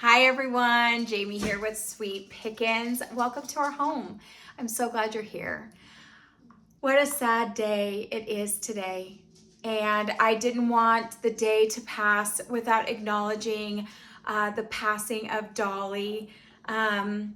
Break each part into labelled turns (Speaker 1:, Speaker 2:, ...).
Speaker 1: Hi everyone, Jamie here with Sweet Pickins. Welcome to our home. I'm so glad you're here. What a sad day it is today. And I didn't want the day to pass without acknowledging the passing of Dolly. Wow,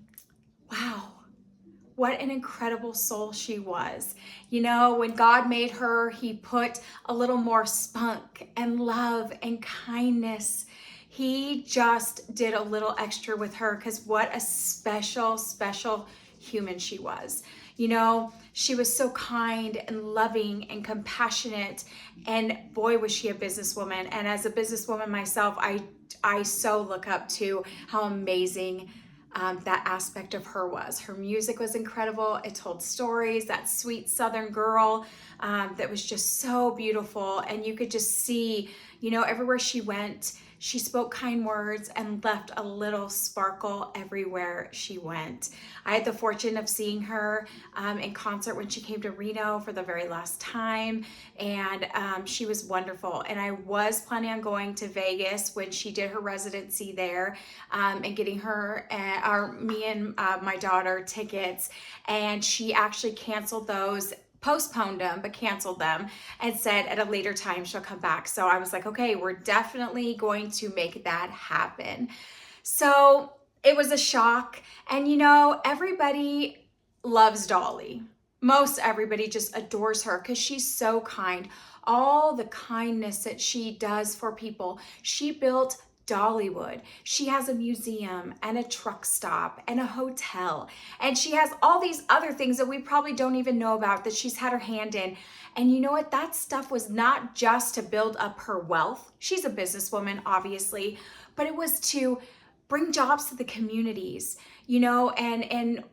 Speaker 1: what an incredible soul she was. You know, when God made her, he put a little more spunk and love and kindness. He just did a little extra with her because what a special, special human she was. You know, she was so kind and loving and compassionate, and boy, was she a businesswoman. And as a businesswoman myself, I so look up to how amazing that aspect of her was. Her music was incredible. It told stories, that sweet Southern girl that was just so beautiful. And you could just see, you know, everywhere she went, she spoke kind words and left a little sparkle everywhere she went. I had the fortune of seeing her in concert when she came to Reno for the very last time, and she was wonderful. And I was planning on going to Vegas when she did her residency there and getting her, me and my daughter tickets, and she actually canceled those, postponed them, but canceled them and said at a later time she'll come back. So I was like, okay, we're definitely going to make that happen. So it was a shock. And you know, everybody loves Dolly. Most everybody just adores her because she's so kind. All the kindness that she does for people. She built Dollywood. She has a museum and a truck stop and a hotel. And she has all these other things that we probably don't even know about that she's had her hand in. And you know what? That stuff was not just to build up her wealth. She's a businesswoman, obviously, but it was to bring jobs to the communities, you know, and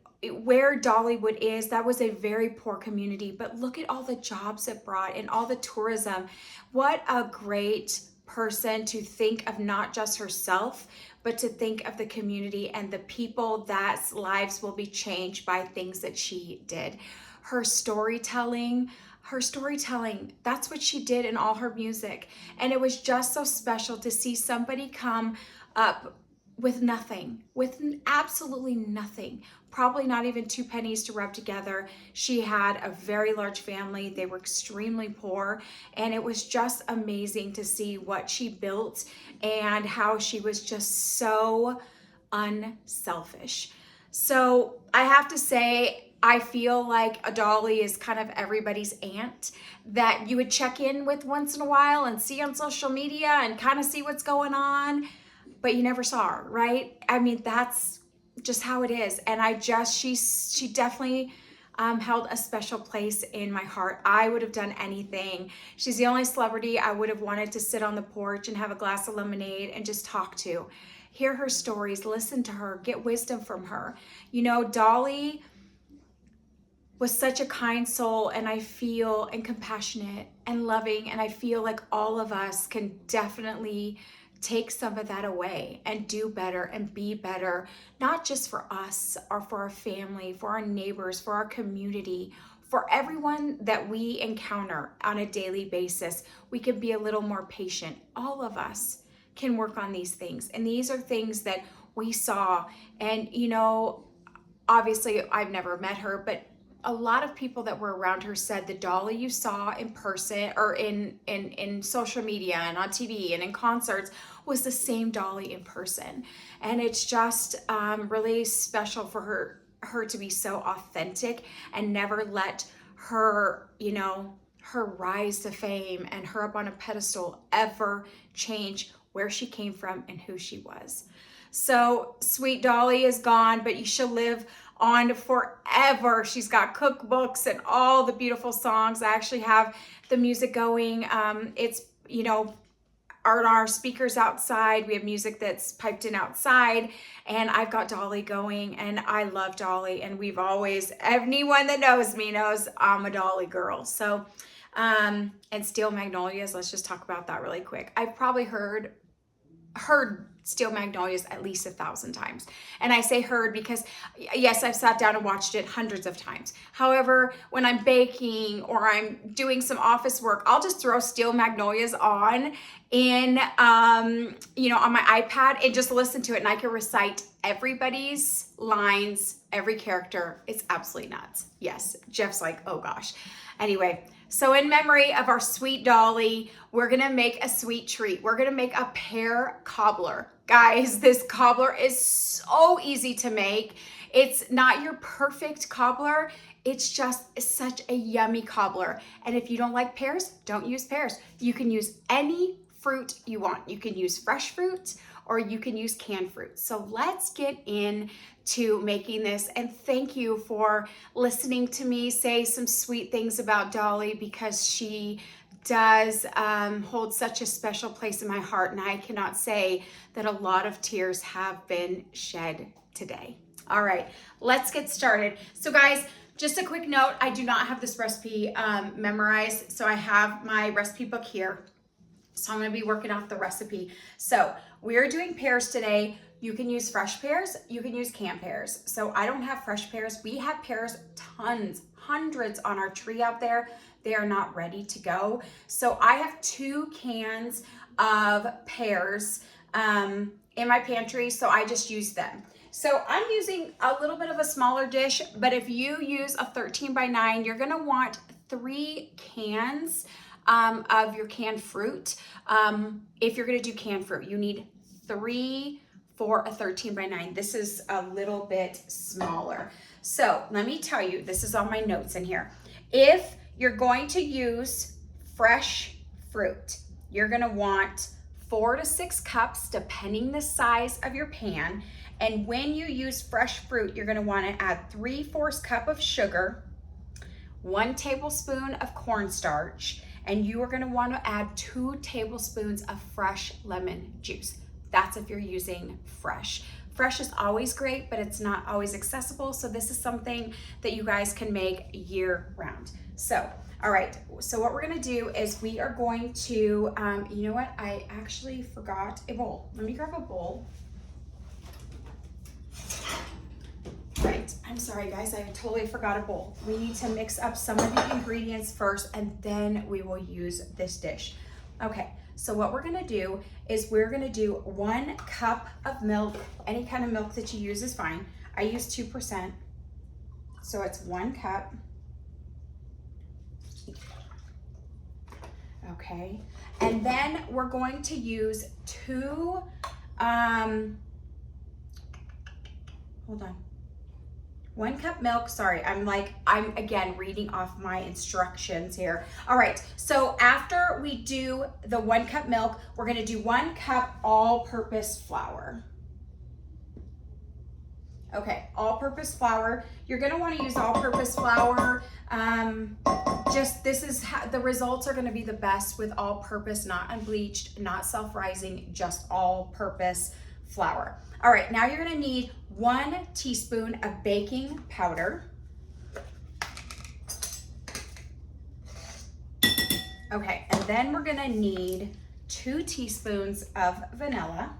Speaker 1: where Dollywood is, that was a very poor community, but look at all the jobs it brought and all the tourism. What a great person to think of not just herself, but to think of the community and the people that lives will be changed by things that she did. Her storytelling, that's what she did in all her music. And it was just so special to see somebody come up with nothing, with absolutely nothing, probably not even 2 pennies to rub together. She had a very large family. They were extremely poor. And it was just amazing to see what she built and how she was just so unselfish. So I have to say, I feel like a Dolly is kind of everybody's aunt that you would check in with once in a while and see on social media and kind of see what's going on, but you never saw her, right? I mean, that's just how it is. And she definitely held a special place in my heart. I would have done anything. She's the only celebrity I would have wanted to sit on the porch and have a glass of lemonade and just talk to. Hear her stories, listen to her, get wisdom from her. You know, Dolly was such a kind soul, and I feel and compassionate and loving, and I feel like all of us can definitely take some of that away and do better and be better, not just for us or for our family, for our neighbors, for our community, for everyone that we encounter on a daily basis. We can be a little more patient. All of us can work on these things. And these are things that we saw. And, you know, obviously I've never met her, but a lot of people that were around her said the Dolly you saw in person or in social media and on TV and in concerts was the same Dolly in person. And it's just really special for her to be so authentic and never let her, you know, her rise to fame and her up on a pedestal ever change where she came from and who she was. So sweet Dolly is gone, but she'll live on forever. She's got cookbooks and all the beautiful songs. I actually have the music going. It's, you know, our speakers outside. We have music that's piped in outside, and I've got Dolly going, and I love Dolly. And we've always, anyone that knows me knows I'm a Dolly girl. So, and Steel Magnolias, let's just talk about that really quick. I've probably heard heard Steel Magnolias at least 1,000 times. And I say heard because yes, I've sat down and watched it hundreds of times. However, when I'm baking or I'm doing some office work, I'll just throw Steel Magnolias on in, you know, on my iPad and just listen to it. And I can recite everybody's lines, every character. It's absolutely nuts. Yes, Jeff's like, oh gosh. Anyway, so in memory of our sweet Dolly, we're gonna make a sweet treat. We're gonna make a pear cobbler. Guys, this cobbler is so easy to make. It's not your perfect cobbler. It's just such a yummy cobbler. And if you don't like pears, don't use pears. You can use any fruit you want. You can use fresh fruit or you can use canned fruit. So let's get into making this. And thank you for listening to me say some sweet things about Dolly, because she does hold such a special place in my heart. And I cannot say that a lot of tears have been shed today. All right, let's get started. So guys, just a quick note, I do not have this recipe memorized. So I have my recipe book here. So I'm gonna be working off the recipe. So we're doing pears today. You can use fresh pears, you can use canned pears. So I don't have fresh pears. We have pears, tons, hundreds on our tree out there. They are not ready to go. So I have 2 cans of pears in my pantry, so I just use them. So I'm using a little bit of a smaller dish, but if you use a 13 by 9, you're gonna want 3 cans of your canned fruit. If you're gonna do canned fruit, you need 3 for a 13 by 9. This is a little bit smaller. So let me tell you, this is on my notes in here. If you're going to use fresh fruit, you're gonna want 4 to 6 cups, depending the size of your pan. And when you use fresh fruit, you're gonna wanna add 3/4 cup of sugar, 1 tablespoon of cornstarch, and you are gonna wanna add 2 tablespoons of fresh lemon juice. That's if you're using fresh. Fresh is always great, but it's not always accessible. So this is something that you guys can make year round. So, all right, so what we're gonna do is we are going to, you know what? I actually forgot a bowl. Let me grab a bowl. Right, I'm sorry guys, I totally forgot a bowl. We need to mix up some of the ingredients first and then we will use this dish. Okay, so what we're gonna do is we're gonna do 1 cup of milk. Any kind of milk that you use is fine. I use 2%, so it's 1 cup. Okay, and then we're going to use 2, hold on. 1 cup milk, sorry, I'm again reading off my instructions here. All right, so after we do the 1 cup milk, we're gonna do 1 cup all-purpose flour. Okay, all-purpose flour. You're gonna wanna use all-purpose flour. This is how the results are gonna be the best with all-purpose, not unbleached, not self-rising, just all-purpose flour. All right, now you're gonna need 1 teaspoon of baking powder. Okay, and then we're gonna need 2 teaspoons of vanilla.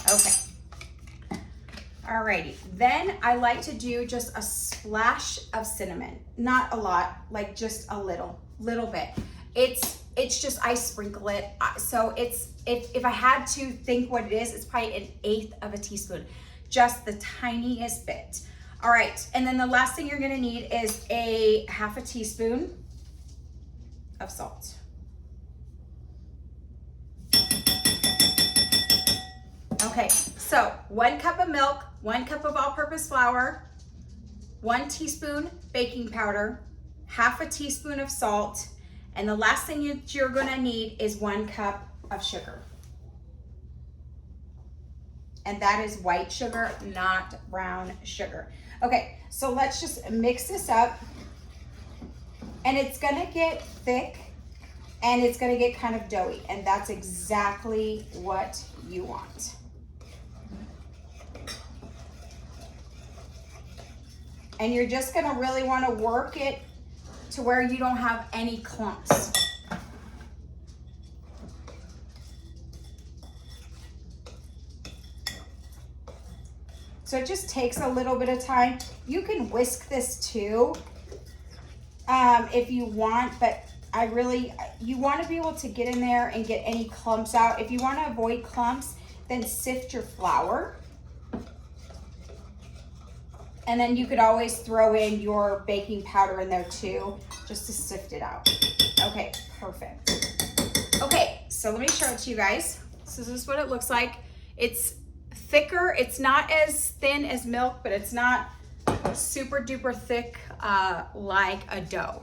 Speaker 1: Okay. Alrighty, then I like to do just a splash of cinnamon. Not a lot, like just a little bit. It's just, I sprinkle it. So it's, if I had to think what it is, it's probably 1/8 of a teaspoon, just the tiniest bit. All right, and then the last thing you're gonna need is a 1/2 teaspoon of salt. Okay, so 1 cup of milk, 1 cup of all-purpose flour, 1 teaspoon baking powder, 1/2 teaspoon of salt, and the last thing you're gonna need is 1 cup of sugar. And that is white sugar, not brown sugar. Okay, so let's just mix this up. And it's gonna get thick and it's gonna get kind of doughy, and that's exactly what you want. And you're just gonna really wanna work it to where you don't have any clumps. So it just takes a little bit of time. You can whisk this too if you want, but you want to be able to get in there and get any clumps out. If you want to avoid clumps, then sift your flour. And then you could always throw in your baking powder in there too, just to sift it out. Okay, perfect. Okay, so let me show it to you guys. So this is what it looks like. It's thicker. It's not as thin as milk, but it's not super duper thick like a dough.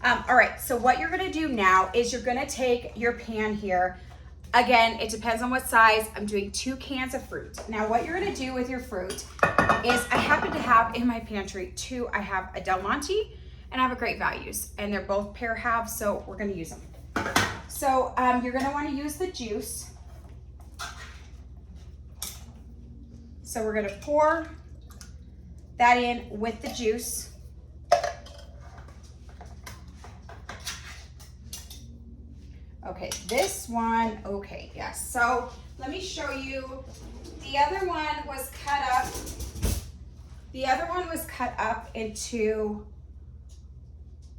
Speaker 1: All right, so what you're gonna do now is you're gonna take your pan here. Again, it depends on what size. I'm doing 2 cans of fruit. Now what you're gonna do with your fruit is, I happen to have in my pantry I have a Del Monte and I have a Great Values, and they're both pear halves, so we're gonna use them. So you're gonna wanna use the juice. So we're gonna pour that in with the juice. Okay, this one, okay, yes. So let me show you. The other one was cut up. The other one was cut up into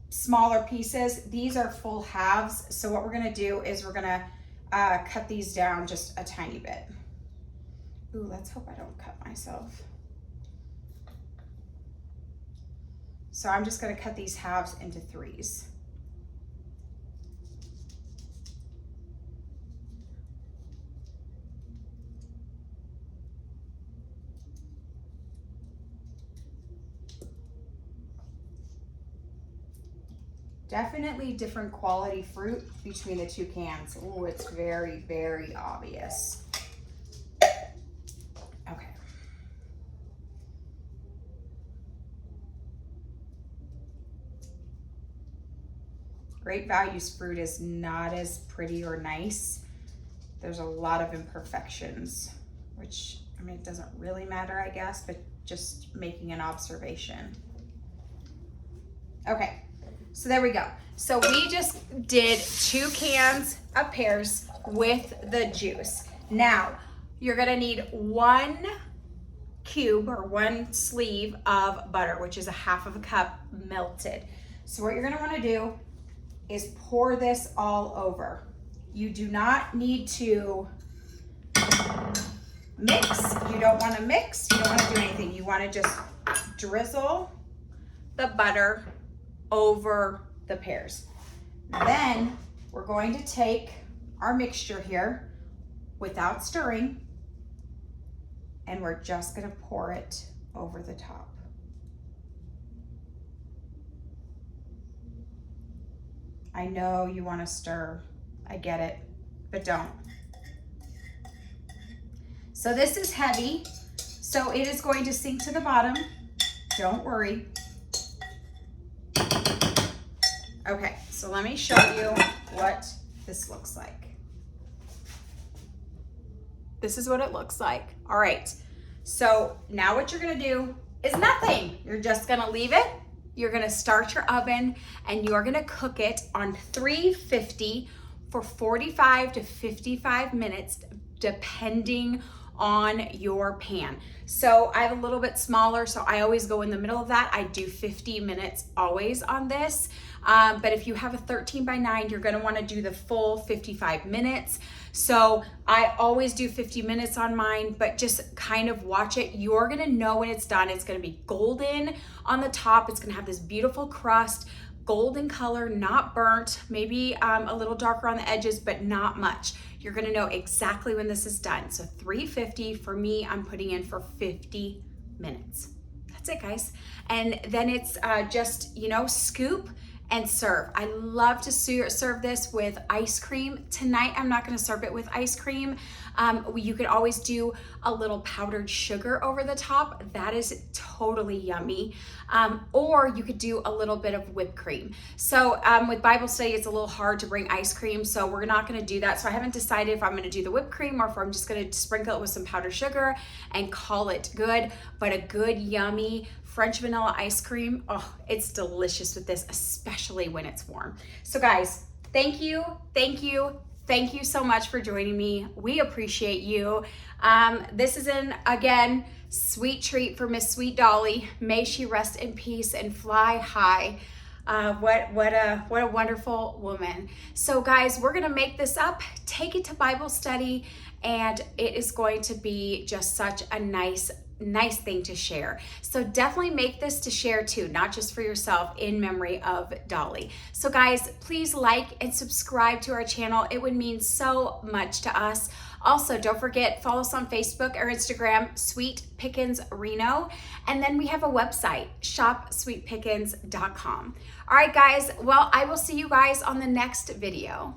Speaker 1: smaller pieces. These are full halves. So what we're gonna do is we're gonna cut these down just a tiny bit. Ooh, let's hope I don't cut myself. So I'm just gonna cut these halves into 3s. Definitely different quality fruit between the 2 cans. Oh, it's very, very obvious. Okay. Great Values fruit is not as pretty or nice. There's a lot of imperfections, which, I mean, it doesn't really matter, I guess, but just making an observation. Okay. So there we go. So we just did 2 cans of pears with the juice. Now, you're gonna need 1 cube or 1 sleeve of butter, which is a 1/2 cup melted. So what you're gonna wanna do is pour this all over. You do not need to mix. You don't wanna mix, you don't wanna do anything. You wanna just drizzle the butter over the pears. Then we're going to take our mixture here without stirring, and we're just gonna pour it over the top. I know you wanna stir, I get it, but don't. So this is heavy, so it is going to sink to the bottom. Don't worry. Okay, so let me show you what this looks like. This is what it looks like. All right, so now what you're gonna do is nothing. You're just gonna leave it. You're gonna start your oven and you're gonna cook it on 350 for 45 to 55 minutes, depending on your pan. So I have a little bit smaller, so I always go in the middle of that. I do 50 minutes always on this. But if you have a 13x9, you're gonna wanna do the full 55 minutes. So I always do 50 minutes on mine, but just kind of watch it. You're gonna know when it's done. It's gonna be golden on the top. It's gonna have this beautiful crust, golden color, not burnt, maybe a little darker on the edges, but not much. You're gonna know exactly when this is done. So 350 for me, I'm putting in for 50 minutes. That's it, guys. And then it's just, you know, scoop and serve. I love to serve this with ice cream. Tonight, I'm not gonna serve it with ice cream. You could always do a little powdered sugar over the top. That is totally yummy. Or you could do a little bit of whipped cream. So with Bible study, it's a little hard to bring ice cream, so we're not gonna do that. So I haven't decided if I'm gonna do the whipped cream or if I'm just gonna sprinkle it with some powdered sugar and call it good. But a good, yummy, French vanilla ice cream. Oh, it's delicious with this, especially when it's warm. So guys, thank you, thank you, thank you so much for joining me. We appreciate you. This is again, sweet treat for Miss Sweet Dolly. May she rest in peace and fly high. What a wonderful woman. So guys, we're gonna make this up, take it to Bible study, and it is going to be just such a nice thing to share. So definitely make this to share too, not just for yourself, in memory of Dolly. So guys, please like and subscribe to our channel. It would mean so much to us. Also, don't forget, follow us on Facebook or Instagram, Sweet Pickens Reno. And then we have a website, shopsweetpickens.com. All right, guys, well, I will see you guys on the next video.